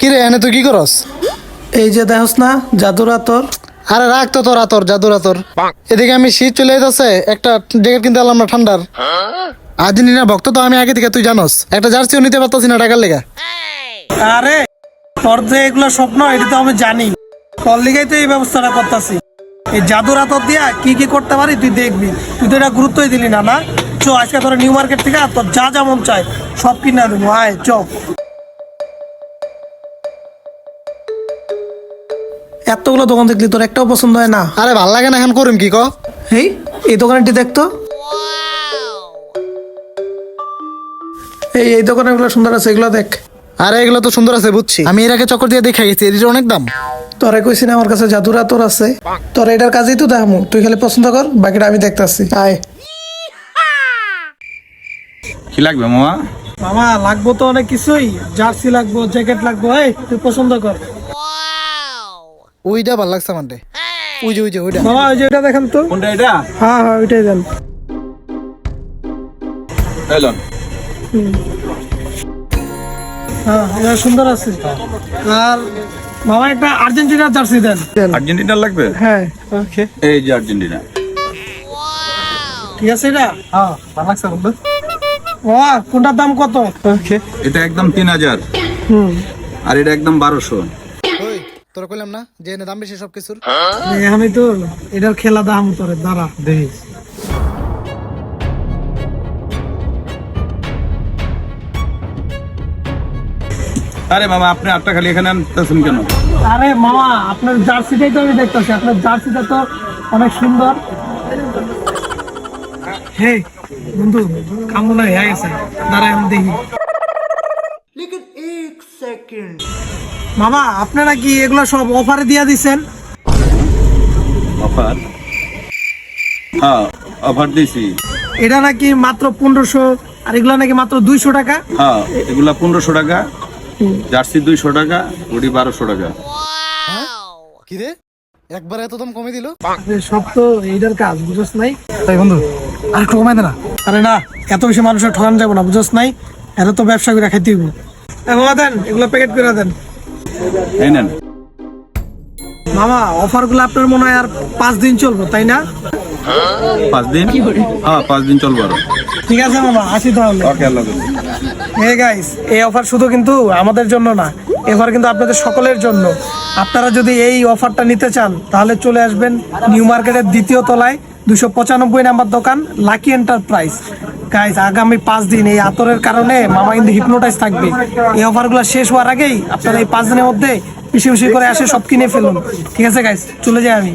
কিরে এনে তুই কি করস? এই যে দেখোস না জাদুর আতর। আরে রাখ তো তোর আতর, জাদুর আতর। এদিকে আমি শীত চলে যাচ্ছে, একটা জ্যাকেট কিনতে আনলাম না ঠান্ডার। আর্জেন্টিনা ভক্ত তো আমি আগে থেকে, তুই জানোস। একটা জার্সিও নিতে পারতাছি না টাকার লেগা। আরে তোর যে এগুলো স্বপ্ন এটা তো আমি জানি, তোর লিগেই তো এই ব্যবস্থাটা করতেছি। এই জাদুর আতর দিয়া কি কি করতে পারি তুই দেখবি। তুই তো এটা গুরুত্বই দিলি না। না চো, আজকে তোর নিউ মার্কেট থেকে তোর যা যা মন চায় সব কিনে দেবো। আয় চো। এতগুলো দোকান দেখলি তোর একটাও পছন্দ হয় না? আরে ভাল লাগে না, এখন করুম কি ক? এই দোকানটি দেখতো। এই দোকানগুলো সুন্দর আছে, এগুলো দেখ। আরে এগুলো তো সুন্দর আছে বুঝছি, আমি এর আগে চক্কর দিয়ে দেখা গেছি, এর অনেক দাম। তোরে কইছি না আমার কাছে জাদুর আতর আছে? তোর এটার কাজেই তো দেখামু, তুই খালি পছন্দ কর, বাকিটা আমি দেখতাছি। আয়। কি লাগবে মামা? মামা লাগবো তো অনেক কিছুই, জার্সি লাগবো, জ্যাকেট লাগবো। এই তুই পছন্দ কর। ওইটা ভাল লাগছে আমাদের। ওই যে ওইটা। মামা ওই যে এটা দেখেন তো। কোনটা এটা? হ্যাঁ ওইটাই দেন। এলন। হ্যাঁ এটা সুন্দর আছে। আর মামা একটা আর্জেন্টিনার জার্সি দেন। আর্জেন্টিনা লাগবে? হ্যাঁ ওকে, এই যে আর্জেন্টিনা। ঠিক আছে। এটা হ্যাঁ ভাল লাগছে বন্ধু। মামা কোনটার দাম কত? ওকে। এটা একদম 3000 আর এটা একদম 1200। ওই তোরা কইলাম না যে এনে দাম বেশি সবকিছুর। আমি তো এটার খেলা দাম তোরে দাঁড়া দেখিস। আরে মামা আপনি আটটা খালি এখানে আনতেছেন কেন? আরে মামা আপনার জার্সিটাই তো আমি দেখতেছি, আপনার জার্সিটা তো অনেক সুন্দর। হে বন্ধু, কামনা হয়ে গেছে, দাঁড়ায় আমি দেখি। মামা আপনারা কি এগুলো সব অফারে দিয়া দিচ্ছেন? অফার? হ্যাঁ অফার দিছি। এটা নাকি মাত্র 1500 আর এগুলো নাকি মাত্র 200 টাকা। হ্যাঁ এগুলা 1500 টাকা, জার্সি 200 টাকা, ওটি 1200 টাকা। কি রে একবার এত দাম কমে দিল? আরে সব তো এইটার কাজ, বুঝছ নাই? তাই বন্ধু আর একটু কমাই দে না। আরে না, এত বেশি মানুষের ঠকান যাবো না, বুঝছ নাই? এত তো ব্যবসা করে খাইতে হইব। মামা দেন এগুলো প্যাকেট করে দেন। এই নেন। মামা অফার গুলো আপনার মনে হয় আর 5 দিন চলবে, তাই না? 5 দিন? হ্যাঁ 5 দিন চলবে আরো। ঠিক আছে মামা, আসি তাহলে। ওকে আল্লাহ হাফেজ। হে গাইস, এই অফার শুধু কিন্তু আমাদের জন্য না, এবার কিন্তু আপনাদের সকলের জন্য। আপনারা যদি এই অফারটা নিতে চান তাহলে চলে আসবেন নিউ মার্কেটের 2য় তলায় 295 নাম্বার দোকান লাকি এন্টারপ্রাইজ। গাইস আগামী 5 দিন এই আতরের কারণে মামা কিন্তু হিপনোটাইজ থাকবে। এই অফারগুলো শেষ হওয়ার আগেই আপনারা এই 5 দিনের মধ্যে বেশি বেশি করে আসে সব কিনে ফেলুন। ঠিক আছে গাইস, চলে যাই আমি।